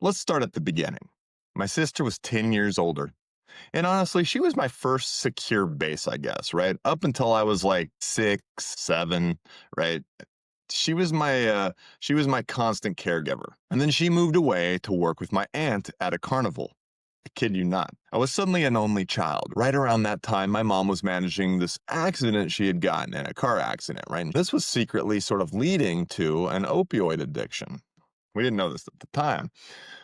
Let's start at the beginning. My sister was 10 years older. And honestly, she was my first secure base, I guess, right? Up until I was like 6, 7, right? She was my constant caregiver. And then she moved away to work with my aunt at a carnival. I kid you not. I was suddenly an only child. Right around that time, my mom was managing this accident she had gotten in, a car accident, right? And this was secretly sort of leading to an opioid addiction. We didn't know this at the time.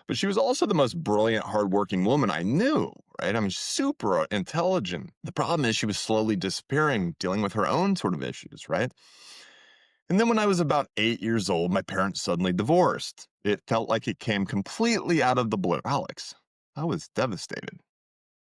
But she was also the most brilliant, hardworking woman I knew, right? I mean, super intelligent. The problem is she was slowly disappearing, dealing with her own sort of issues, right? And then when I was about 8 years old, my parents suddenly divorced. It felt like it came completely out of the blue. Alex, I was devastated.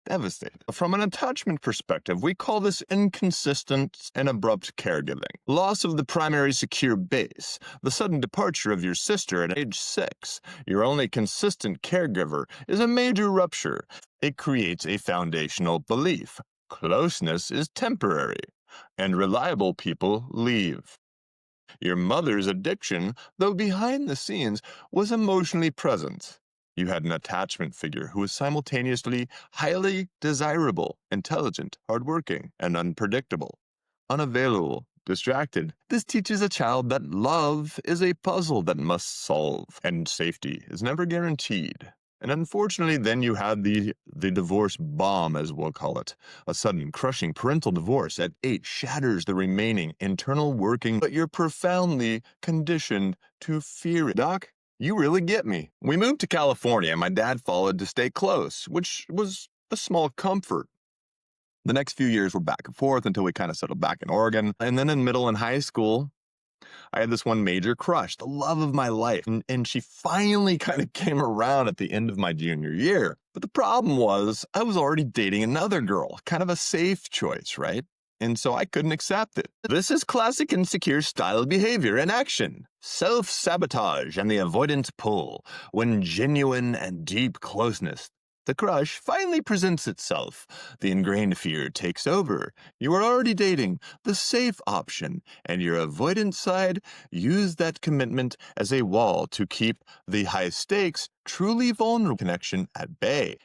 Devastated. From an attachment perspective, we call this inconsistent and abrupt caregiving. Loss of the primary secure base, the sudden departure of your sister at age 6, your only consistent caregiver, is a major rupture. It creates a foundational belief. Closeness is temporary, and reliable people leave. Your mother's addiction, though behind the scenes, was emotionally present. You had an attachment figure who was simultaneously highly desirable, intelligent, hardworking, and unpredictable. Unavailable, distracted. This teaches a child that love is a puzzle that must solve, and safety is never guaranteed. And unfortunately, then you had the divorce bomb, as we'll call it. A sudden, crushing parental divorce at 8 shatters the remaining internal working, but you're profoundly conditioned to fear it. Doc, you really get me. We moved to California, and my dad followed to stay close, which was a small comfort. The next few years were back and forth until we kind of settled back in Oregon. And then in middle and high school, I had this one major crush, the love of my life, and she finally kind of came around at the end of my junior year. But the problem was, I was already dating another girl, kind of a safe choice, right? And so I couldn't accept it. This is classic insecure style behavior in action. Self-sabotage and the avoidance pull. When genuine and deep closeness, the crush, finally presents itself. The ingrained fear takes over. You are already dating the safe option, and your avoidance side use that commitment as a wall to keep the high stakes, truly vulnerable connection at bay.